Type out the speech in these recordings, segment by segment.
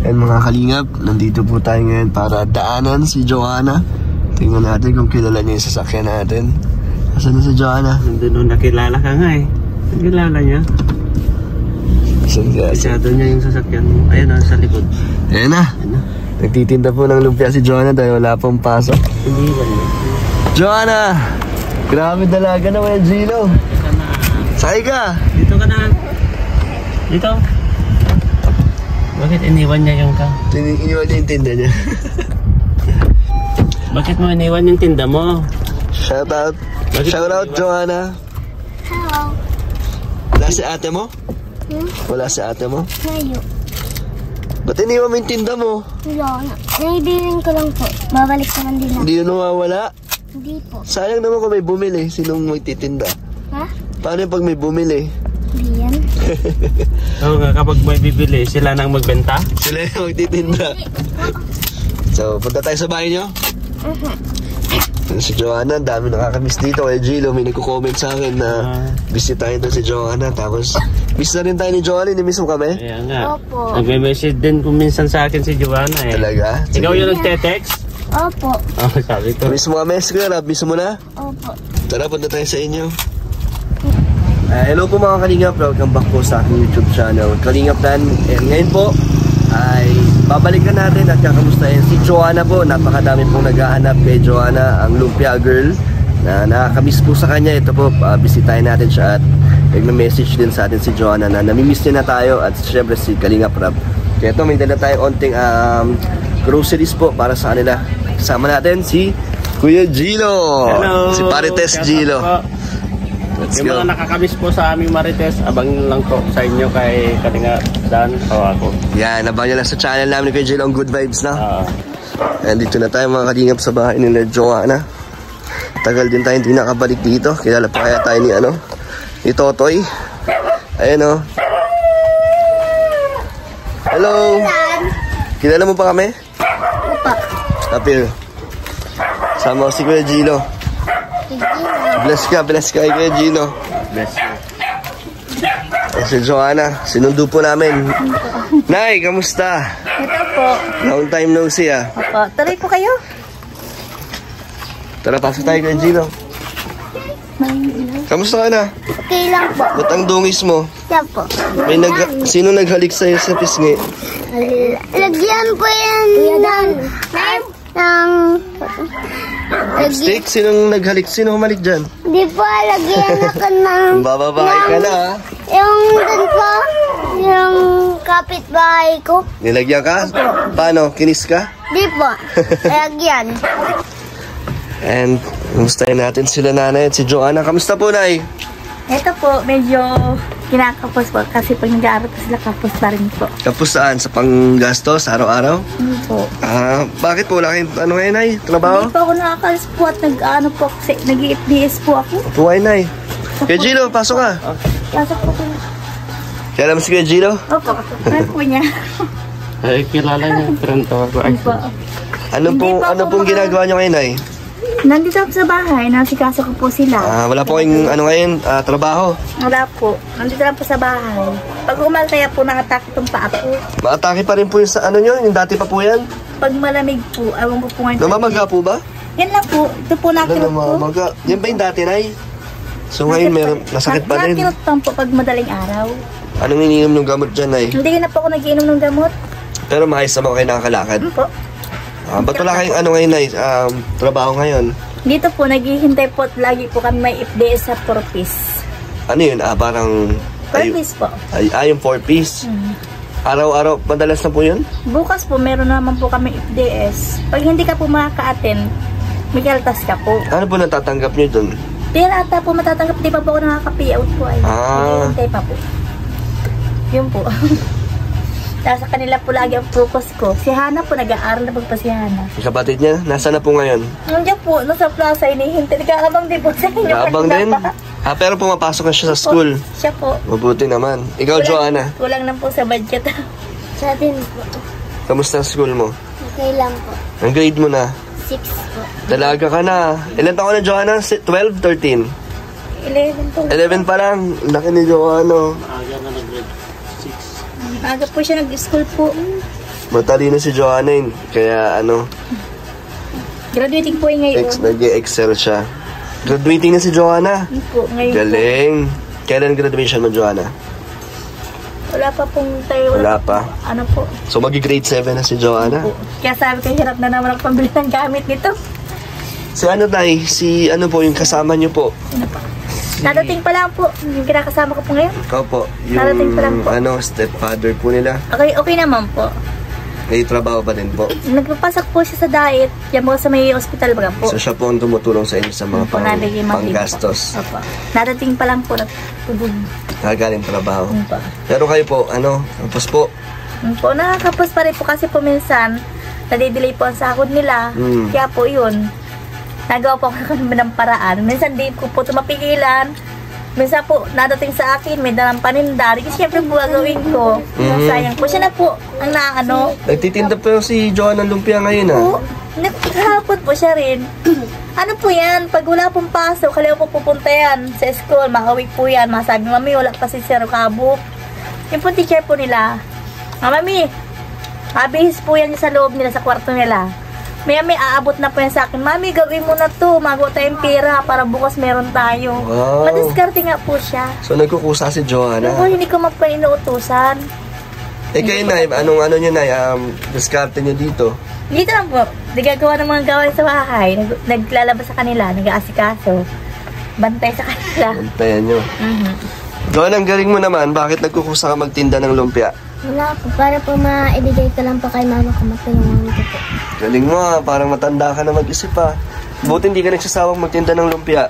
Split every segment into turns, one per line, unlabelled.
And mga kalingap, nandito po tayo ngayon para daanan si Joanna. Tingnan natin kung kilala niya yung sasakyan natin. Asan na si Joanna?
Nandun nung nakilala ka nga eh. Nakilala niya. Masyado niya yung sasakyan mo. Ayan na, sa likod.
Ayan na. Nagtitinda po ng lumpia si Joanna dahil wala pong pasok.
Hindi ba niya?
Joanna! Grabe dalaga naman yung Gino. Sakay ka!
Dito ka na. Dito. Bakit iniwan niya yung ka?
Iniwan niya yung tinda niya.
Bakit mo iniwan yung tinda mo?
Shout out. Shout out, Joanna.
Hello.
Wala si ate mo? Wala si ate mo?
Ngayon.
Ba't iniwan mo yung tinda mo?
Wala na. Naibilin ko lang po. Babalik naman din na.
Hindi yun nawawala?
Hindi po.
Sayang naman kung may bumili. Sinong magtitinda?
Ha?
Paano yung pag may bumili?
Hindi yan.
Oo nga, kapag may bibili, sila nang magbenta?
Sila yung magtitinda. So, punta tayo sa bahay nyo? Si Joanna, dami nakakamiss dito. Kaya Gilo, may nagko-comment sa akin na bisitahin doon si Joanna. Tapos, miss na rin tayo ni Joanna. Nimiss mo kami?
Kaya nga.
Opo.
Nagme-message din kung minsan sa akin si Joanna eh.
Talaga?
Ikaw yung nagte-text?
Opo.
Oh, sabi ko.
Miss mo kami, Square Up. Miss mo na?
Opo.
Tara, punta tayo sa inyo. Hello po mga Kalingap. Welcome back po sa aking YouTube channel, Kalingap Dan. And ngayon po, ay babalikan natin at kakamustahin si Joanna po. Napakadami pong naghahanap kay Joanna, ang Lumpia Girl, na nakakamiss po sa kanya. Ito po, bisitahin natin siya at nagme-message din sa atin si Joanna na namimiss niya na tayo at syempre si Kalingap Rab. Kaya ito, may dala tayo onting groceries po para sa kanila. Kasama natin si Kuya Gilo.
Hello!
Si Marites Gilo. Let's
Yung
go.
mga nakakamiss po sa aming Marites, abang lang po sa inyo kay Kalingap Dan o ako.
Yan, nabang nyo lang sa channel namin kay Gilo ang Good Vibes na. And dito na tayo mga Kalingap sa bahay nila Joanna. Tagal din tayo hindi nakabalik dito. Kilala pa kaya tayo ni Totoy. Ayan o. Hello! Kilala mo pa kami?
Opo.
Apil. Sama ko si Kuya Gilo. Bless ka kay Kuya Gino.
Bless you.
Si Joanna, sinundo po namin. Nay, kamusta?
Ito po.
Long time no see ah.
Opo. Tuloy po kayo.
Tara, pasok tayo Kuya Gino. Kamusta ka na?
Okay lang po.
Ba't ang dungis mo?
Yan po.
Sino naghalik sa'yo sa pisngi?
Lagyan po yan ng
Lipstick? Sinong naghalik? Sino humalik dyan?
Di po, lagyan ako ng
Bababae ka na ah.
yung dun po, yung kapitbahay ko.
Nilagyan ka? Paano? Kinis ka?
Di po, lagyan.
And, kamustahin natin sila nanay at si Joanna. Kamusta po, Nay?
Ito po, medyo kinakapos po kasi pag nag-aaral po sila, kapos pa rin po.
Kapos saan? Sa panggastos, araw-araw?
Hindi po.
Bakit po? Wala kayong ngayon, Nay? Trabaho?
Hindi po ako nakakalis po at nag-ano po kasi nag-FDS po ako.
Buhay, Nay. Kuya Gilo, pasok ka.
Pasok po po.
Kaya mo si Kuya Gilo?
Opo, ano po niya?
Ay, kilala niya. Pronto ako. Ay,
Opo.
Ano pong ginagawa niyo ngayon, Nay?
Nandito ako sa bahay, nasikaso ko po sila.
Wala po kayong ngayon, trabaho?
Wala po. Nandito lang po sa bahay. Pag umaltaya po, nakatake itong paa po.
Maatake pa rin po yung sa yung dati pa po yan?
Pag malamig po, awan ko po ngayon.
Namamaga po ba?
Yan lang po. Ito po nakilot po.
Namamaga. Yan ba yung dati, Nay? So ngayon, meron, nasakit pa rin.
Nakilot po pag madaling araw.
Anong ininom ng gamot dyan, Nay?
Hindi na po ako nag-iinom ng gamot.
Pero maayos naman kayo nakakalakad.
Ano po?
Ba't wala kayong ngayon, Nay? Trabaho ngayon?
Dito po, naghihintay po at lagi po kami may FDS sa 4-piece.
Ano yun? Parang...
4-piece po.
Yung 4-piece? Araw-araw, madalas na po yun?
Bukas po, meron naman po kami FDS. Pag hindi ka po makaka-attend, may kaltas ka po.
Ano po natatanggap nyo dun?
Di na ata po matatanggap, di pa po ako nakaka-payout po ay. Naghihintay pa po. Yun po. Nasa kanila po lagi ang focus ko. Si Hana po, nag-aaral na pagpa si Hana.
Yung kapatid niya, nasa na po ngayon?
Nandiyan po, nasa plaza, inihintay. Nag-aabang din po sa inyo.
Naabang din? Pero pumapasok na siya sa school.
Siya po.
Mabuti naman. Ikaw, Joanna?
Kulang lang po sa budget.
Sa atin po.
Kamusta ang school mo?
Okay lang po.
Ang grade mo na?
6 po.
Dalaga ka na. Ilan taon na, Joanna? 12, 13?
11 po.
11 pa lang. Laki ni Joanna.
maaga na nag-grade 6.
Aga po siya nag-school po.
Matalino si Joanna yun. Kaya ano,
Graduating po yung ngayon.
nag-excel siya. Graduating na si Joanna.
Hindi po, ngayon
Galing. Kailan graduation mo, Joanna?
Wala pa pong tayo.
Wala pa.
Ano po?
So, mag-grade 7 na si Joanna.
Kaya sabi ko, hirap na naman ang pambili ng gamit nito.
Si ano, Tay? Si ano po, yung kasama niyo po?
Ano pa? Nadating pa lang po. Yung kinakasama ko po ngayon.
Ikaw po.
Narating pa lang
Yung
po.
ano, stepfather po nila.
Okay naman po.
May trabaho pa din po.
Nagpapasak po siya sa diet. Yan po sa may hospital baga po.
So, siya po ang tumutulong sa inyo sa mga
Po, nabigay mga
panggastos.
Opo. Nadating pa lang po. Nagtubog.
Nagaling trabaho.
Yun po.
Pero kayo po, ano, tapos po,
Yun po. Nakakapos pa rin po kasi po minsan nadidelay po ang sahod nila. Kaya po yun. Nagawa po ako ng paraan. Minsan di ko po ito mapigilan. Minsan po, nadating sa akin, may dalang paninda. Kasi syempre po gagawin ko. Sayang po. Siya na po ang naano.
nagtitinda po si Joanna ng lumpia ngayon, ah.
Po, naghahapon po siya rin. Ano po yan? Pag wala pong pasok, kaliwa po pupunta yan sa school. Makawig po yan. Masabi, Mami, wala pa si Sir Cabo. Yung po teacher po nila. Mami, mabihis po yan sa loob nila, sa kwarto nila. May aabot na po yan sa akin. Mami, gawin mo na to. Magawa tayong pera para bukas meron tayo.
Wow.
Madiskarte nga po siya.
So, nagkukusa si Joanna.
Ako, hindi ko mapainuutusan.
Eh, kayo, Nay, anong ano nyo, Nay, diskarte nyo dito?
Dito lang po. Nagagawa ng mga gawain sa bahay. Naglalabas sa kanila. Nag-aasikaso. Bantay sa kanila.
Bantayan nyo. Joanna, ang galing mo naman. Bakit nagkukusa ka magtinda ng lumpia?
Wala po, para po maibigay ko lang po kay mama ko, matulungan ko po.
Galing mo, ah. Parang matanda ka na mag-isip, ah. Buti hindi ka nagsasawang magtinda ng lumpia.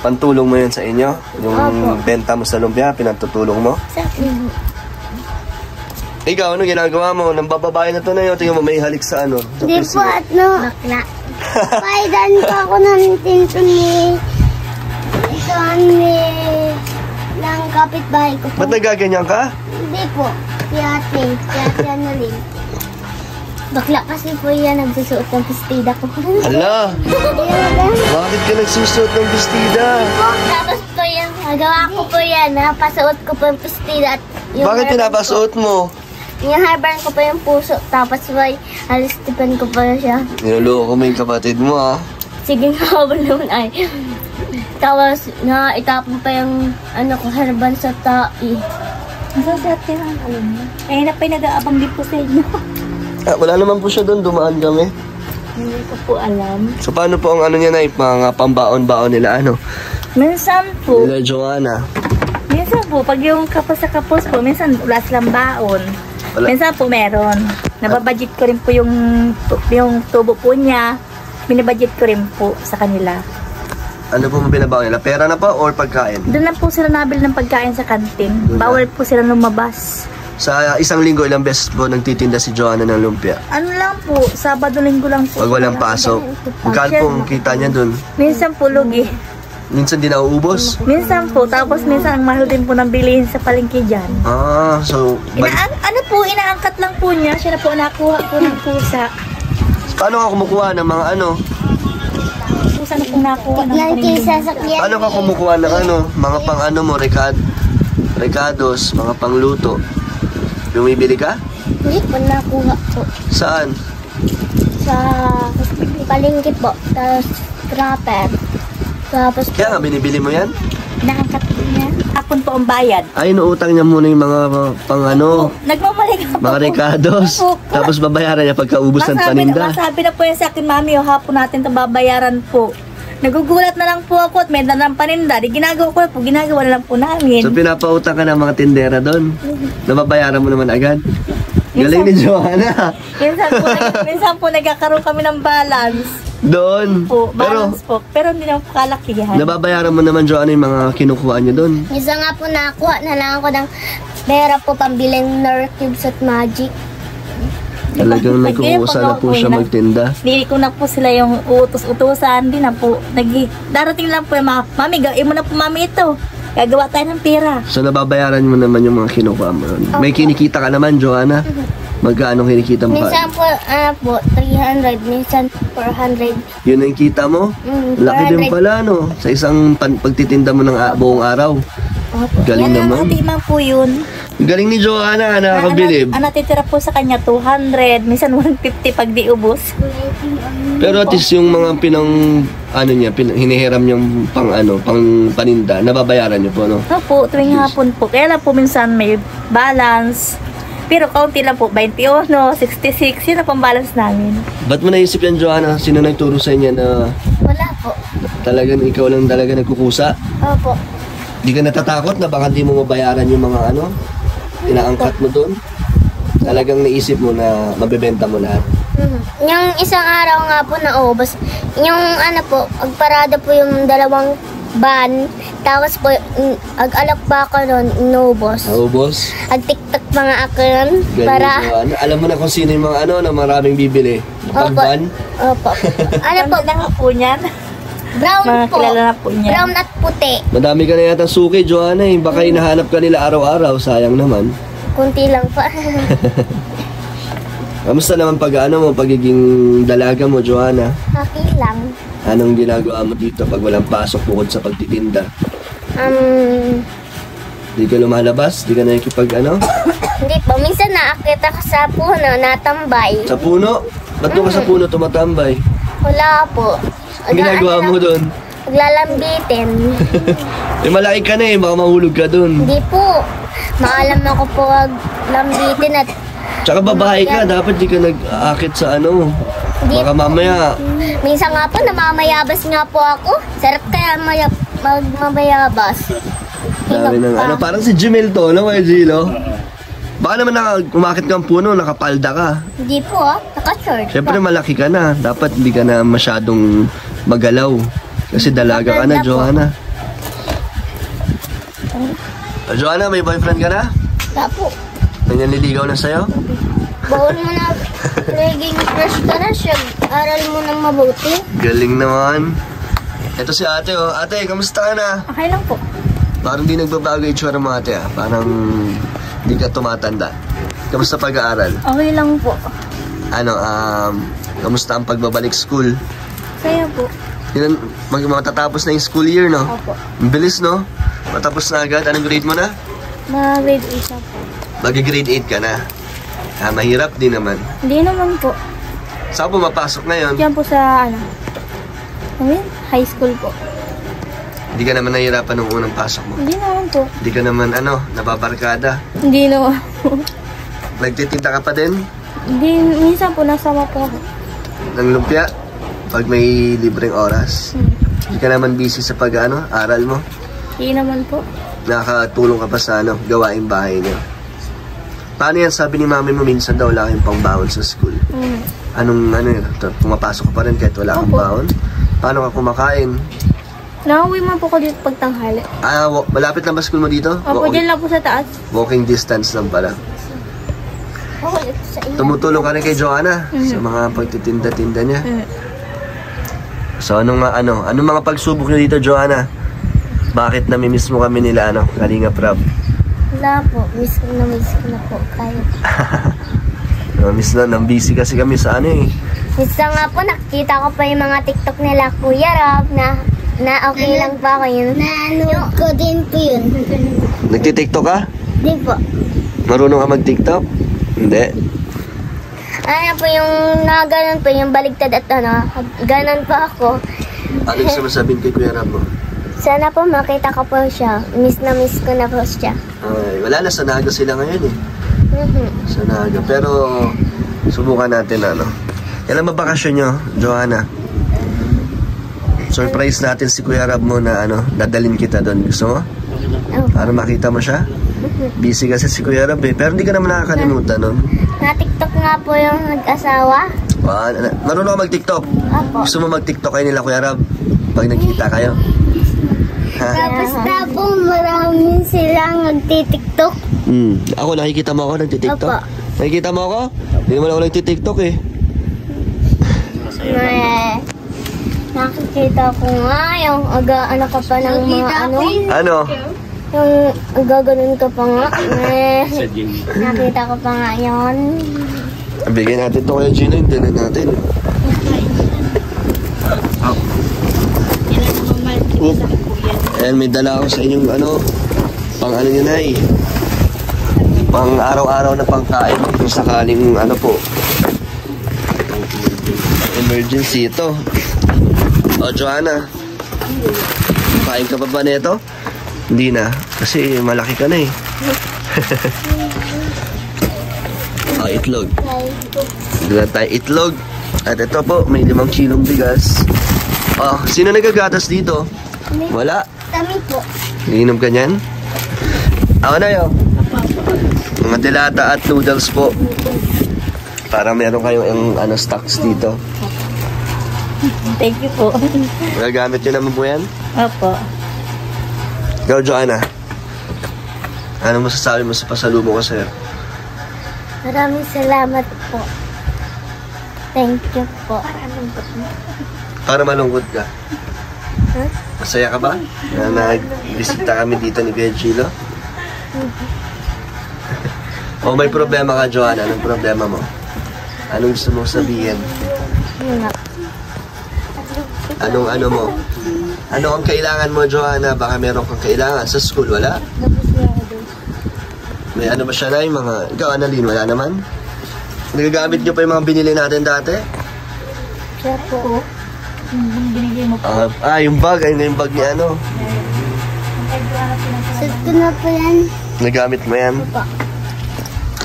Pantulong mo yun sa inyo? Yung
Opo.
benta mo sa lumpia, pinantutulong mo?
Sa akin.
Ikaw, ano ginagawa mo? Nang bababae na to na yun, tingnan mo may halik sa ano? Sa
Hindi po,
Facebook.
bakla. Paidan po ako ng tinto ni ng kapitbahay ko po.
Ba't nagaganyan ka?
Hindi po, si ate Annalyn. Bakla kasi po yan, nagsusuot ng pistida ko.
Hala! Bakit ka nagsusuot ng bestida?
Tapos po yan, nagawa ko po yan, napasuot ko po yung pistida at yung
Bakit
hairband
pinapasuot mo?
Yung hairband ko po yung puso, tapos may alistipan ko po siya.
Niloloko mo yung kapatid mo, ah.
Sige nga po naman ay. Tapos, itapon pa yung hairband sa tai.
Masasate lang, alam mo. Eh, na pa nag-aabang din po sa inyo.
Ah, wala naman po siya doon, dumaan kami.
Hindi ko po alam.
So, paano po ang ano niya, Nay? Mga pambaon-baon nila, ano?
Minsan po,
Nila Joanna.
pag yung kapos sa kapos po, minsan wala silang baon.
Wala.
Minsan po meron. Nababudget ko rin po yung tubo po niya. Binibudget ko rin po sa kanila.
Ano po binabaon nila? Pera na pa or pagkain?
Doon lang po sila nabili ng pagkain sa kantin.
Doon na.
Bawal po sila lumabas.
Sa isang linggo, ilang beses po nagtitinda si Joanna ng lumpia?
Ano lang po, Sabado, Linggo lang po.
Pag walang pasok. Magkano po ang kita niya doon?
Minsan po lugi.
Minsan di nauubos?
Minsan po, tapos minsan ang mahal din po ng bilihin sa palengke dyan.
Ah, so...
Inaangkat lang po niya. Siya na po nakuha po ng pusa.
Paano ka kumukuha ng mga ano?
Pusa na po nakuha ng
Yan
palengke.
kaysa sa kaya.
Paano ka kumukuha ng ano? Mga pang ano mo, recados, mga pangluto. Bumibili ka?
Hindi po nakuha po.
Saan?
Sa palengke po. Tapos wrapper. Tapos
Kaya nga, binibili mo yan?
Inaangkat po niya. Hapon po ang bayad.
Ay, inuutang niya muna yung mga pang ano,
Nagmamalik ka po.
mga recados.
Opo.
Tapos babayaran niya pagkaubos ng paninda.
Masabi na po yan sa akin, Mami, o hapon natin ito babayaran po. Nagugulat na lang po ako at may dalang paninda. Di ginagawa ko na po, ginagawa na lang po namin.
So pinapautang ka ng mga tindera doon. Nababayaran mo naman agad. Galing ni Joanna.
minsan po nagkakaroon kami ng balance.
Doon.
Po,
Pero
balance po. Pero hindi naman po kalakihan.
nababayaran mo naman, Joanna, yung mga kinukuha niyo doon.
isa nga po nakuha na lang ako ng pera po pambiling Nor Cubes at Magic.
Talagang nagkukusa na po siya magtinda.
Hindi ko na po sila yung utos-utusan. Hindi na po. Darating lang po yung mga, Mami, gawin mo na po, Mami, ito. Gagawa tayo ng pera.
So nababayaran mo naman yung mga kinukuha mo doon. May kinikita ka naman, Joanna. Magkano kinikita mo
Minsan
pa?
po, 300, minsan 400.
Yun ang kita mo? Laki din
400.
pala, no? Sa isang pagtitinda mo ng buong araw.
Opo.
Galing
Yan
naman.
ang atimang po yun.
Galing ni Joanna, nakakabilib.
Ang natitira po sa kanya 200, minsan 150 pag di ubos.
Pero at least yung mga hinihiram niyang pang paninda, nababayaran niyo po, no?
Opo, tuwing hapon po. Kaya lang po minsan may balance. Pero kaunti lang po, 21, 66, yun ang pang-balance namin.
Ba't mo naisip yan, Joanna? Sino nagturo sa inyo na
Wala po.
talagang ikaw lang talaga nagkukusa?
Opo.
Di ka natatakot na baka di mo mabayaran yung mga inaangkat mo doon? Talagang naisip mo na mabebenta mo lahat?
Yung isang araw nga po naubos. Yung agparada po yung dalawang van. Tapos po, ag-alak pa ako nun, inubos.
Naubos?
Ag-tiktok pa nga ako nun.
Galing,
Para,
Joanna. Alam mo na kung sino yung mga na maraming bibili.
Opo.
Pag-van?
Opo. Ano po?
Lang po niyan.
Brown
Mga
po.
kilala na po niya.
Brown at puti.
Madami ka na yata suki, Joanna. Baka hinahanap ka nila araw-araw. Sayang naman.
Kunti lang pa.
Kamusta naman pagiging dalaga mo, Joanna?
Okay lang.
Anong ginagawa mo dito pag walang pasok bukod sa pagtitinda? Di ka lumalabas? Di ka nakikipag
Hindi po. Minsan naakit ako sa puno, natambay.
Sa puno? Ba't doon ka sa puno tumatambay?
Wala po.
Ang ginagawa mo doon?
Naglalambitin.
Malaki ka na baka mahulog ka doon.
Hindi po. Maalam ako po wag lambitin at
Tsaka babae ka, dapat di ka nag-aakit sa
Hindi
Baka mamaya,
minsan nga po namamayabas nga po ako. Sarap kaya magmamayabas.
dami ng parang si Jimel to, Kuya Gilo? Baka naman umakit kang puno, nakapalda ka.
Hindi po naka-short.
Siyempre malaki ka na, dapat hindi ka na masyadong magalaw. Kasi dalaga ka na, Joanna. Joanna, may boyfriend ka na?
Wala po.
May nanliligaw na sa'yo?
Bawal mo na naging crush ka na siya. Aral mo nang mabuti.
Galing naman. Ito si ate, Ate, kamusta ka na?
Okay lang po.
Parang di nagbabago yung itsura mo, ate, Parang di ka tumatanda. Kamusta pag-aaral?
Okay lang po.
Kamusta ang pagbabalik school?
Kaya po.
Matatapos na yung school year, no?
Opo.
Ang bilis, no? Matapos na agad. Anong grade mo na?
Grade 8 po.
Mag-grade 8 ka na. Mahirap din naman.
Hindi naman po.
Saan po mapasok ngayon?
Diyan po sa high school po.
Hindi ka naman nahihirapan nung unang pasok mo.
Hindi naman po.
Hindi ka naman, nababarkada.
Hindi naman po.
Nagtitinta ka pa din
Hindi, minsan po nasama po ako.
ng lumpia pag may libreng oras. Hindi ka naman busy sa aral mo.
Hindi naman po.
Nakakatulong ka pa sa gawaing bahay niyo. Paano yan? Sabi ni mami mo minsan daw wala kayong pangbawon sa school. Anong pumapasok ka pa rin kahit wala kang
Opo.
baon? Paano ka kumakain?
Nauwi man po ko dito pag tanghali.
Malapit lang ba school mo dito?
Opo, dyan lang po sa taas.
Walking distance lang pala.
Oh, ito sa iyo.
Tumutulong ka rin kay Joanna sa mga pagtitinda-tinda niya. So anong mga pagsubok niyo dito, Joanna? Bakit namimiss mo kami nila Kalinga Prab?
Wala po. Miss ko na po. Kaya.
Miss na, nang busy kasi kami sa
Minsan nga po, nakikita ko pa yung mga TikTok nila, Kuya Rob, na okay lang pa ako yun. Naanood ko din po yun.
Nagtitiktok ka?
Di po.
Marunong ka mag-tiktok? Hindi.
Ano po yung nakaganon po, yung baligtad at ganon pa ako.
Ano gusto mo sabihin kay Kuya Rob mo?
Sana po makita ko po siya. Miss na miss ko na po siya.
Ay, wala na, sa Naga sila ngayon Sa Naga. Pero, subukan natin Kailan ba bakasyon nyo, Joanna? Surprise natin si Kuya Rob mo na dadalhin kita doon. Gusto mo? Para makita mo siya? Busy kasi si Kuya Rob pero hindi ka naman nakakalimutan nun.
Na-TikTok nga po yung nag-asawa.
Marunong ka mag-TikTok?
Opo.
Gusto mo mag-TikTok kayo nila, Kuya Rob? Pag nagkita kayo? Ha?
Tapos na po maraming silang nagtitiktok.
Ako, nakikita mo ako nagtitiktok?
Opo.
Nakikita mo ako? Hindi naman ako nagtitiktok
Nakikita ko nga yung ka pa ng mga
Ano?
yung gaganon ka pa nga. Nakita ko pa nga yun.
Bigyan natin ito kaya Gino, hindi na natin. Ayan, may dala ako sa inyong Pang ano yun ay, pang araw-araw na pangkain kung sakaling ano po, emergency ito. O Joanna, kain ka pa ba nito? Hindi na, kasi malaki ka na eh. Itlog. Bigyan tayo itlog. At ito po, may 5 kilong bigas. Sino nagagatas dito? Wala.
Kami po.
Iinom ka niyan? Ako na yun. Mga dilata at noodles po. Para meron kayong stocks dito.
Thank you po.
Magagamit nyo naman po yan?
Opo.
Ikaw, Joanna. Ano masasabi mo sa pasalubong ko sa'yo?
Maraming salamat po. Thank you po.
Para malungkot ka.
Huh?
Masaya ka ba? Na nag-visita kami dito ni Kuya Gilo? O may problema ka, Joanna? Anong problema mo? Anong gusto mong sabihin?
Wala.
Anong ano mo? Ano ang kailangan mo, Joanna? Baka meron kang kailangan sa school, wala? May ano ba siya na yung mga... Ikaw, Annalyn, wala naman? Nagagamit nyo pa yung mga binili natin dati?
Siya po.
Binigay mo po.
Yung bag. Ayun na yung bag ni ano.
Gusto na po yan.
Nagamit mo yan?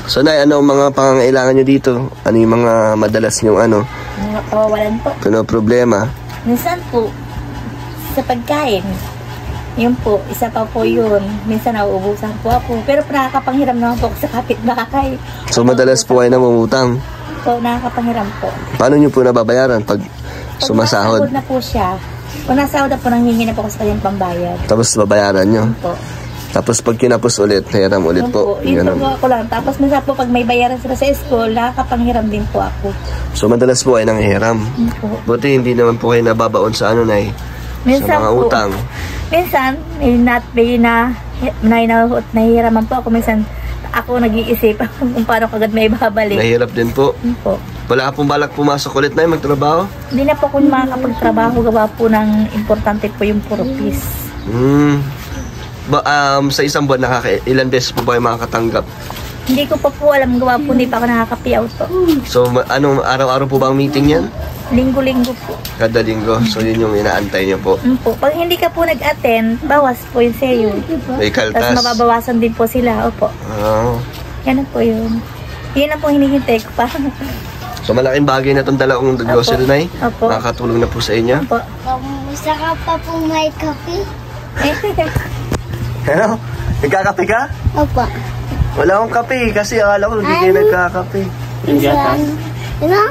So, Nay, ano ang mga pangangailangan nyo dito? Ano yung mga madalas nyong ano?
Mga kawawalan po.
Ano problema?
Minsan po, sa pagkain. Yun po, isa pa po yun. Minsan nauubusan po ako. Pero nakakapanghiram naman po ako sa kapitbahay.
So, madalas po kayo namumutang?
So, nakakapanghiram po.
Paano nyo po nababayaran pag sumasahod?
Pag nasahod na po siya, kung nasahod na po, nanghingi na po ako sa kanyang pambayad.
Tapos babayaran nyo?
Yun po.
Tapos pag kinapos ulit, hiram ulit po.
Yun po ako lang. Tapos minsan po, pag may bayaran sila sa school, nakakapanghiram din po ako.
So, madalas po kayo nanghiram?
Yun po.
Buti hindi naman po kayo nababaon sa ano, Nay?
Minsan
Sa mga
po,
utang.
Minsan, nahihiraman po ako. Minsan, ako nag-iisip kung paano kagad may babalik.
Nahirap din po.
Yun po.
Wala ka pong balak pumasok ulit, Nay, magtrabaho?
Hindi na po ako makakapagtrabaho. Gawa po ng importante po yung puro peace.
Sa isang buwan, ilan beses po ba yung makakatanggap?
Hindi ko pa po alam. Gawa po, hindi pa ako nakakapiyaw to.
So, anong araw-araw po ba ang meeting yan?
Linggo-linggo po.
Kada linggo. So, yun yung inaantay niyo po.
Yun po. Pag hindi ka po nag-attend, bawas po yung sa'yo.
May
Tapos
kaltas.
mababawasan din po sila. Opo. Yan na po yun. Yun na po hinihintay ko pa.
So, malaking bagay na itong dalawang grocery, Nay.
Opo.
Makakatulong na po sa inyo.
Opo.
Isa ka pa po may kape.
Ano? Nagkakape ka?
Opo.
Wala akong kape kasi akala ko hindi kayo nagkakape.
Yung gatas.
Ano?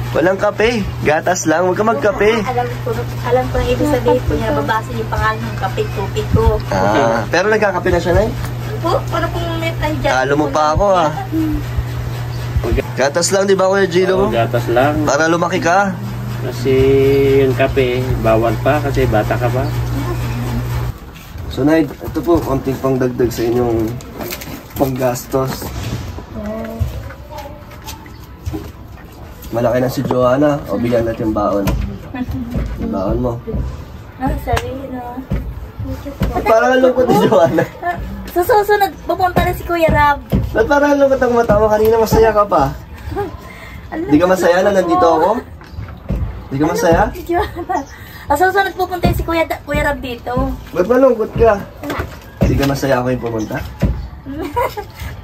Walang kape. Gatas lang. Huwag ka magkape.
Alam ko ang ibig sabihin po niya, babasa yung pangalan ng kape, tupi ko.
Pero nagkakape na siya, Nay?
Po, para pong may tayo.
Talo mo pa ako, Gatas lang, di ba, Kuya Gilo?
Gatas lang.
Para lumaki ka.
Kasi yung kape, bawal pa kasi bata ka pa.
So, Nay, ito po, konting pangdagdag sa inyong panggastos. Malaki na si Joanna. O, bigyan natin baon. Baon mo.
Sorry na.
Parang ang lungkot ni Joanna.
Sa susunod, pupunta na si Kuya Rab.
Ba't parang ang lungkot ang mata mo? Kanina masaya ka pa. Di ka masaya na nandito ako? Di ka masaya?
Sa susunod, pupunta si Kuya Rab dito.
Ba't malungkot ka? Di ka masaya ako yung pumunta?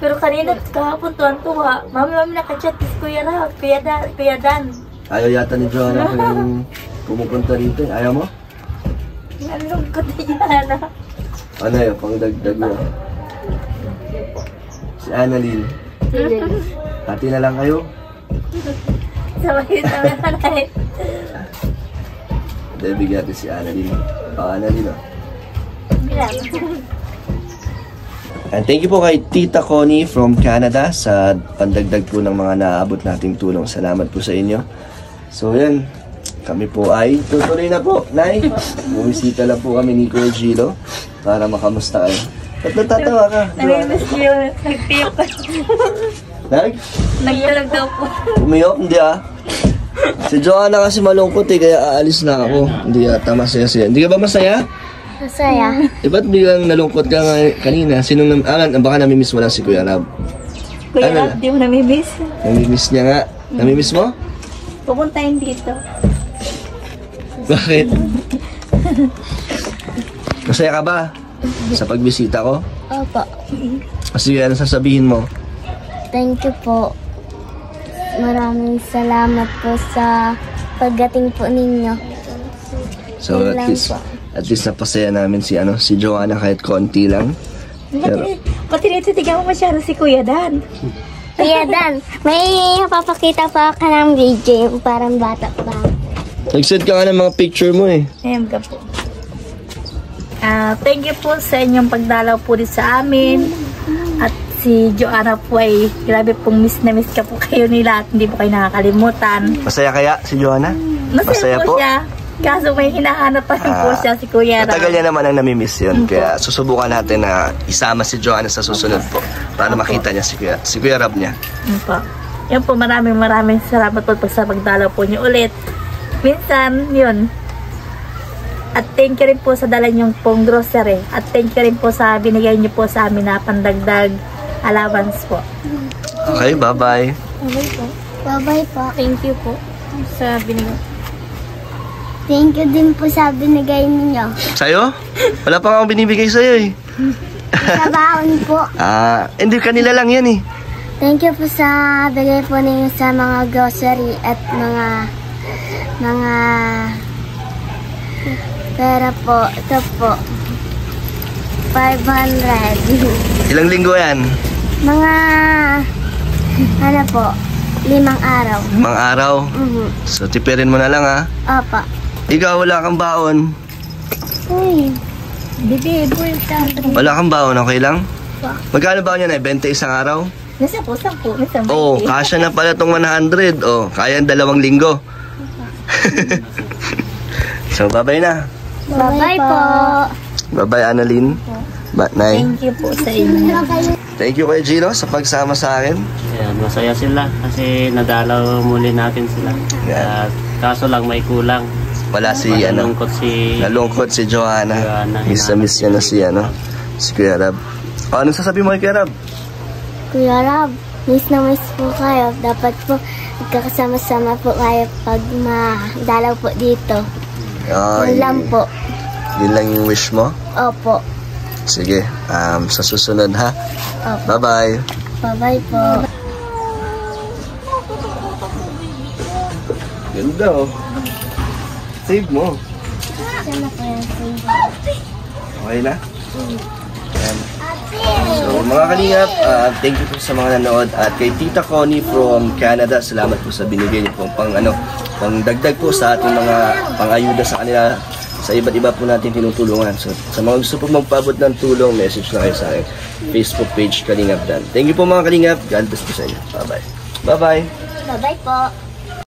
Pero kanina, kahapon tuwan-tuwa. Mami, nakachat si Kuya Rab, Kuya Dan.
Ayaw yata ni Joanna kung pumupunta dito. Ayaw mo?
Ang lungkot ni Joanna.
Ano yun? Pangdagdag mo. Si Annalyn. Hati na lang kayo.
Sabay na nanay.
Dahil bigyan natin si Annalyn. Annalyn, And thank you po kay Tita Connie from Canada sa pandagdag po ng mga naabot nating tulong. Salamat po sa inyo. So yan, kami po ay tutuloy na po. Nay, bumisita lang po kami ni Kuya Gilo para makamusta kayo. Ba't natatawa ka?
Namimiss ko yung nagtiyok ko. Nagtiyok daw po.
Umiyok? Hindi Si Joanna kasi malungkot kaya aalis na ako. Hindi yata masaya siya. Hindi ka ba masaya?
Masaya.
Ba't biglang nalungkot ka nga kanina? Sinong baka namimiss mo lang si Kuya Rab.
Kuya
Ano?
Rab, di mo namimiss.
Namimiss niya nga. Namimiss mo?
Pupuntahin dito.
Bakit? Masaya ka ba sa pagbisita ko?
Opo.
Kasi ano sasabihin mo?
Thank you po. Maraming salamat po sa pagdating po ninyo.
So
Yun lang po.
at least napasaya namin si Joanna kahit konti lang. Pero,
Pati nititigan mo masyado si Kuya Dan.
Kuya Dan, may papakita pa ka ng video yung parang bata pa.
nag-send ka nga ng mga picture mo eh.
Ayan ka po. Thank you po sa inyong pagdalaw po rin sa amin. At si Joanna po ay grabe pong miss na miss ka po kayo nila at hindi po kayo nakakalimutan.
Masaya kaya si Joanna?
Masaya po siya. Kaso may hinahanap pa rin po siya si Kuya Rab.
Matagal niya naman ang namimiss yun. Kaya susubukan natin na isama si Joanna sa susunod po. Para makita niya si Kuya Rab niya.
Yan po. Yan po, maraming salamat po sa pagdalaw po niyo ulit. Minsan, yun. At thank you rin po sa dala niyong pong grocery. At thank you rin po sa binigay niyo po sa amin na pandagdag allowance po.
Okay, bye-bye.
Bye-bye po. Bye-bye po.
Thank you po sa binigay.
Thank you din po sa binigay ninyo.
Sa'yo? Wala pa akong binibigay sa'yo eh.
Sa baon po.
Hindi kanila lang yan eh.
Thank you po sa bigay po ninyo sa mga grocery at mga pera po. Ito po. 500.
Ilang linggo yan?
Mga ano po, 5 araw.
5 araw. So tipirin mo na lang ha.
Opo.
Ikaw wala kang baon.
Uy. Bibi, boy,
Wala kang baon, okay lang? Magkano baon yan eh? 20 isang araw?
Minsan po, 10. Minsan
Oo, kasya na pala tong 100. Oh, kaya 2 linggo. So, bye-bye na.
Bye-bye po.
Bye-bye, Annalyn. Nay.
Thank you po sa inyo.
Thank you kay Gino sa pagsama sa akin.
Ayan, masaya sila kasi nadalaw muli natin sila.
Yeah.
At kaso lang may kulang.
Wala si nalungkot si Joanna.
Joanna,
Miss na miss niya na si Kuya Rab. Anong sasabihin mo kay Kuya Rab?
Kuya Rab, miss na miss po kayo. Dapat po magkakasama-sama po kayo pag madalaw po dito. Yun lang po.
Yun lang yung wish mo?
Opo.
Sige, sa susunod ha.
Opo.
Bye-bye.
Bye-bye po.
Ganda oh. Save mo.
Saan na po yan?
Okay na? Ayan. So mga kalingap, thank you po sa mga nanood at kay Tita Connie from Canada, salamat po sa binigay niyo po pang dagdag po sa ating mga pang-ayuda sa kanila sa iba't iba po natin tinutulungan. So sa mga gusto po magpaabot ng tulong, message na kayo sa akin Facebook page Kalingap Dan. Thank you po mga kalingap. God bless po sa inyo. Bye-bye. Bye-bye.
Bye-bye po.